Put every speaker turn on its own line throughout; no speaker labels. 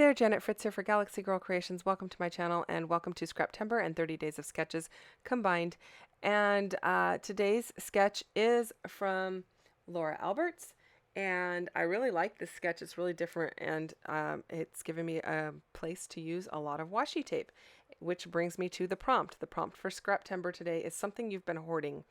there, Janet Fritz here for Galaxy Girl Creations. Welcome to my channel and welcome to Scraptember and 30 Days of Sketches combined. And today's sketch is from Laura Alberts, and I really like this sketch. It's really different, and it's given me a place to use a lot of washi tape, which brings me to the prompt. The prompt for Scraptember today is something you've been hoarding.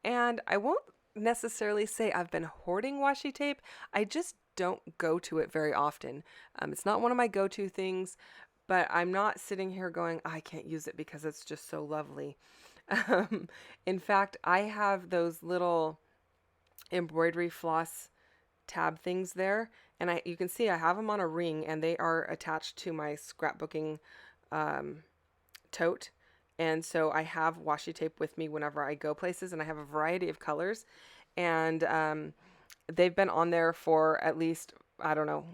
And I won't necessarily say I've been hoarding washi tape. I just don't go to it very often. It's not one of my go-to things, but I'm not sitting here going, I can't use it because it's just so lovely. In fact, I have those little embroidery floss tab things there, and you can see I have them on a ring, and they are attached to my scrapbooking tote. And so I have washi tape with me whenever I go places, and I have a variety of colors, and they've been on there for at least, I don't know,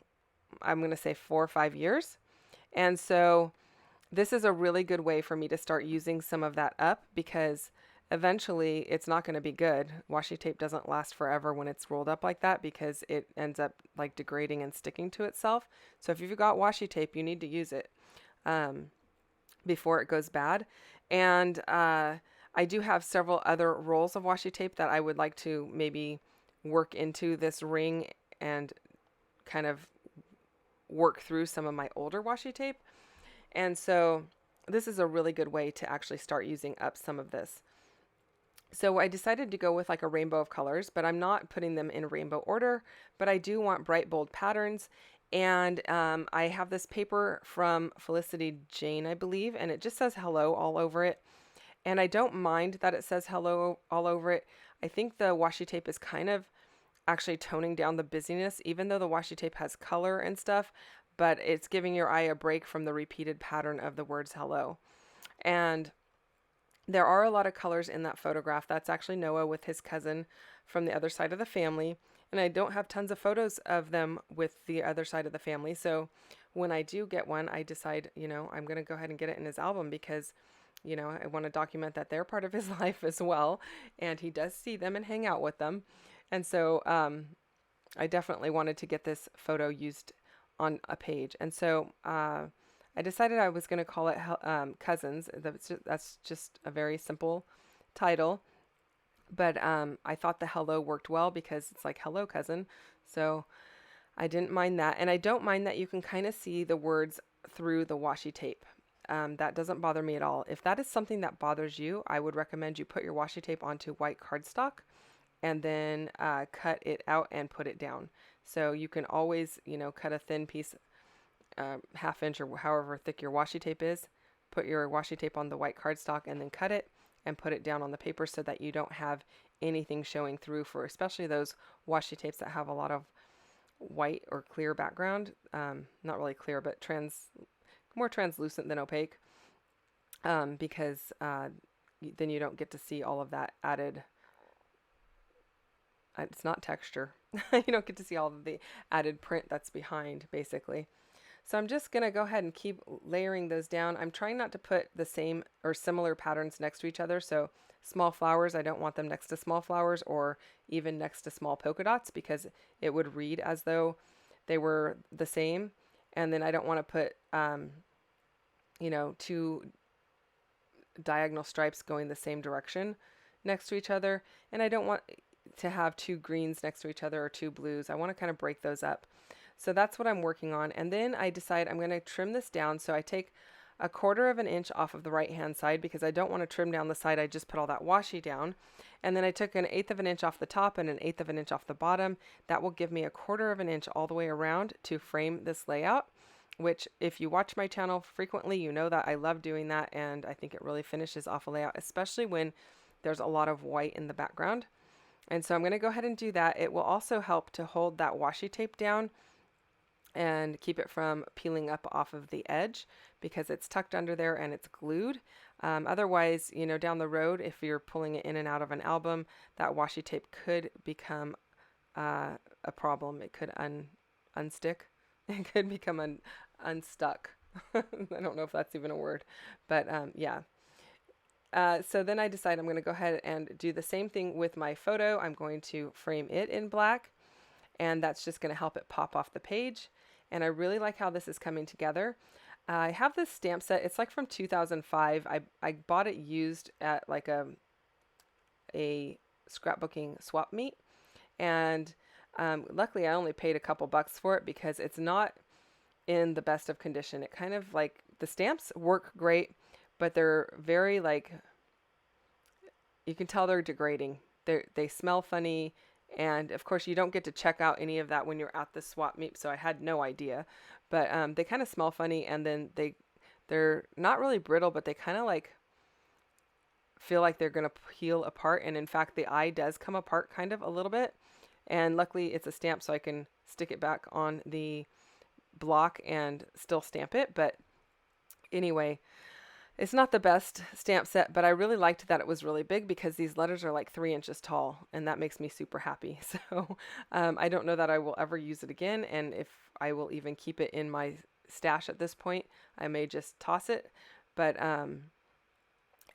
I'm going to say 4 or 5 years. And so this is a really good way for me to start using some of that up, because eventually it's not going to be good. Washi tape doesn't last forever when it's rolled up like that, because it ends up like degrading and sticking to itself. So if you've got washi tape, you need to use it before it goes bad. And I do have several other rolls of washi tape that I would like to maybe work into this ring and kind of work through some of my older washi tape. And so this is a really good way to actually start using up some of this. So I decided to go with like a rainbow of colors, but I'm not putting them in rainbow order, but I do want bright, bold patterns. And I have this paper from Felicity Jane, I believe, and it just says hello all over it. And I don't mind that it says hello all over it. I think the washi tape is kind of actually toning down the busyness, even though the washi tape has color and stuff, but it's giving your eye a break from the repeated pattern of the words hello. And there are a lot of colors in that photograph. That's actually Noah with his cousin from the other side of the family. And I don't have tons of photos of them with the other side of the family. So when I do get one, I decide, I'm going to go ahead and get it in his album, because I want to document that they're part of his life as well. And he does see them and hang out with them. And so I definitely wanted to get this photo used on a page. And so I decided I was going to call it Cousins. That's just a very simple title. But I thought the hello worked well, because it's like, hello, cousin. So I didn't mind that. And I don't mind that you can kind of see the words through the washi tape. That doesn't bother me at all. If that is something that bothers you, I would recommend you put your washi tape onto white cardstock and then cut it out and put it down. So you can always, cut a thin piece, ½ inch or however thick your washi tape is, put your washi tape on the white cardstock and then cut it and put it down on the paper, so that you don't have anything showing through, for especially those washi tapes that have a lot of white or clear background. Not really clear, but more translucent than opaque, because then you don't get to see all of that added, it's not texture. You don't get to see all of the added print that's behind, basically. So I'm just going to go ahead and keep layering those down. I'm trying not to put the same or similar patterns next to each other. So small flowers, I don't want them next to small flowers or even next to small polka dots, because it would read as though they were the same. And then I don't want to put, 2 diagonal stripes going the same direction next to each other. And I don't want to have 2 greens next to each other or 2 blues. I want to kind of break those up. So that's what I'm working on. And then I decide I'm going to trim this down. So I take 1/4 inch off of the right hand side, because I don't want to trim down the side I just put all that washi down. And then I took 1/8 inch off the top and 1/8 inch off the bottom. That will give me 1/4 inch all the way around to frame this layout, which if you watch my channel frequently, you know that I love doing that. And I think it really finishes off a layout, especially when there's a lot of white in the background. And so I'm going to go ahead and do that. It will also help to hold that washi tape down and keep it from peeling up off of the edge, because it's tucked under there and it's glued. Otherwise, down the road, if you're pulling it in and out of an album, that washi tape could become a problem. It could unstick. It could become unstuck. I don't know if that's even a word, but yeah. So then I decide I'm going to go ahead and do the same thing with my photo. I'm going to frame it in black, and that's just going to help it pop off the page. and I really like how this is coming together. I have this stamp set. It's like from 2005. I bought it used at like a scrapbooking swap meet, and luckily I only paid a couple bucks for it because it's not in the best of condition. It kind of like, the stamps work great, but they're very like, you can tell they're degrading. They smell funny, and of course you don't get to check out any of that when you're at the swap meet, so I had no idea. But they kind of smell funny, and then they're not really brittle, but they kind of like feel like they're gonna peel apart, and in fact the eye does come apart kind of a little bit. And luckily it's a stamp, so I can stick it back on the block and still stamp it. But anyway, it's not the best stamp set, but I really liked that it was really big because these letters are like 3 inches tall, and that makes me super happy. So I don't know that I will ever use it again, and if I will even keep it in my stash at this point. I may just toss it, but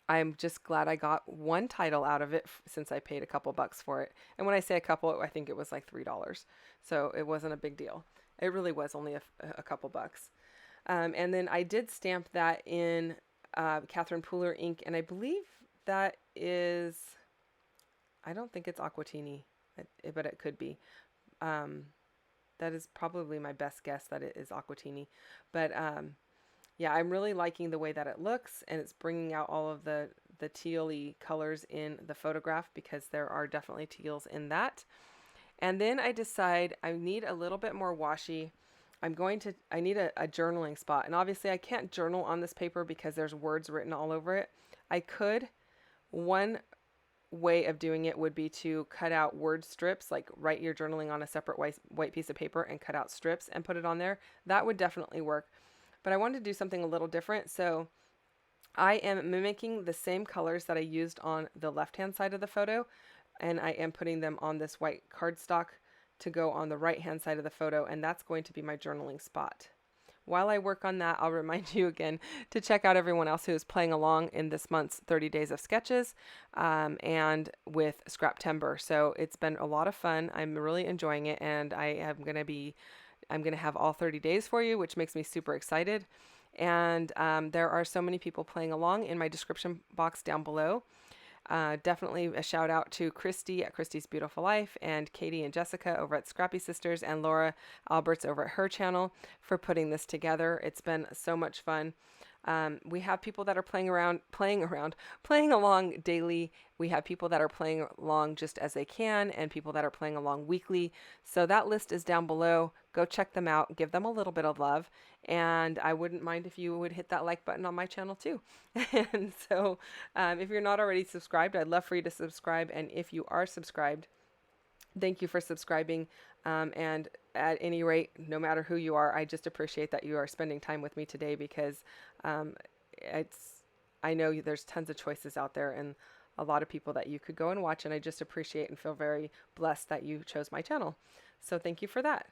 I'm just glad I got one title out of it since I paid a couple bucks for it. And when I say a couple, I think it was like $3. So it wasn't a big deal. It really was only a couple bucks. And then I did stamp that in Catherine Pooler ink, and I believe that is, I don't think it's Aquatini, but it could be. That is probably my best guess that it is Aquatini. But yeah, I'm really liking the way that it looks, and it's bringing out all of the teal-y colors in the photograph, because there are definitely teals in that. And then I decide I need a little bit more washi. I need a journaling spot. And obviously I can't journal on this paper because there's words written all over it. One way of doing it would be to cut out word strips, like write your journaling on a separate white piece of paper and cut out strips and put it on there. That would definitely work. But I wanted to do something a little different. So I am mimicking the same colors that I used on the left-hand side of the photo, and I am putting them on this white cardstock to go on the right-hand side of the photo, and that's going to be my journaling spot. While I work on that, I'll remind you again to check out everyone else who is playing along in this month's 30 Days of Sketches and with Scraptember. So it's been a lot of fun. I'm really enjoying it, and I'm going to have all 30 days for you, which makes me super excited. And there are so many people playing along in my description box down below. Definitely a shout out to Christy at Christy's Beautiful Life, and Katie and Jessica over at Scrappy Sisters, and Laura Alberts over at her channel for putting this together. It's been so much fun. We have people that are playing along daily. We have people that are playing along just as they can, and people that are playing along weekly. So that list is down below. Go check them out. Give them a little bit of love. And I wouldn't mind if you would hit that like button on my channel too. And so if you're not already subscribed, I'd love for you to subscribe. And if you are subscribed, thank you for subscribing. And at any rate, no matter who you are, I just appreciate that you are spending time with me today, because I know there's tons of choices out there and a lot of people that you could go and watch, and I just appreciate and feel very blessed that you chose my channel. So thank you for that.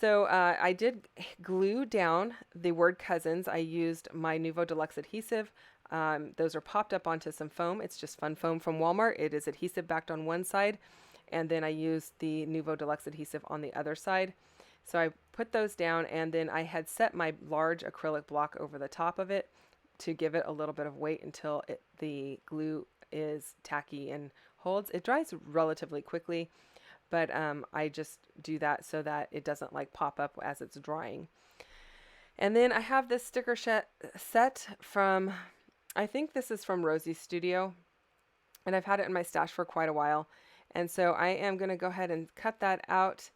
So I did glue down the word cousins. I used my Nuvo Deluxe adhesive. Those are popped up onto some foam. It's just fun foam from Walmart. It is adhesive backed on one side, and then I used the Nuvo Deluxe adhesive on the other side. So I put those down, and then I had set my large acrylic block over the top of it to give it a little bit of weight until the glue is tacky and holds. It dries relatively quickly, but I just do that so that it doesn't like pop up as it's drying. And then I have this sticker set from, I think this is from Rosie's Studio, and I've had it in my stash for quite a while. And so I am going to go ahead and cut that out,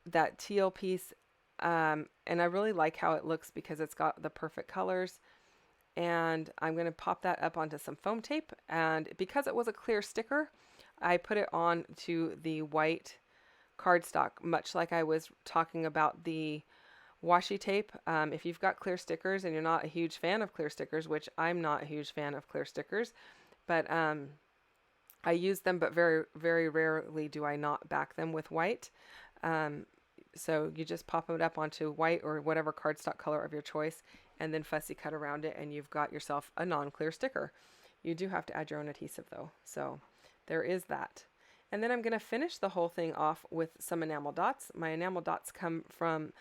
that teal piece. And I really like how it looks because it's got the perfect colors. And I'm going to pop that up onto some foam tape. And because it was a clear sticker, I put it on to the white cardstock, much like I was talking about the washi tape. If you've got clear stickers and you're not a huge fan of clear stickers, which I'm not a huge fan of clear stickers, but I use them, but very, very rarely do I not back them with white. So you just pop it up onto white or whatever cardstock color of your choice, and then fussy cut around it, and you've got yourself a non-clear sticker. You do have to add your own adhesive though, so there is that. And then I'm going to finish the whole thing off with some enamel dots. My enamel dots come from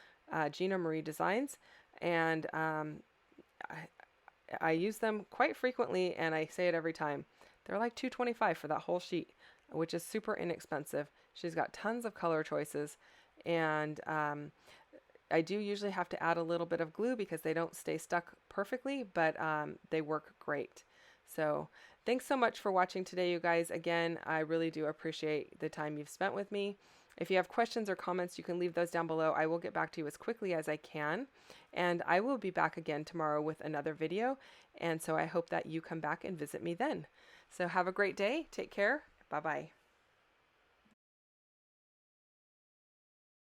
Gina Marie Designs, and I use them quite frequently, and I say it every time. They're like $2.25 for that whole sheet, which is super inexpensive. She's got tons of color choices, and I do usually have to add a little bit of glue because they don't stay stuck perfectly, but they work great. So thanks so much for watching today, you guys. Again, I really do appreciate the time you've spent with me. If you have questions or comments, you can leave those down below. I will get back to you as quickly as I can. And I will be back again tomorrow with another video. And so I hope that you come back and visit me then. So have a great day. Take care. Bye-bye.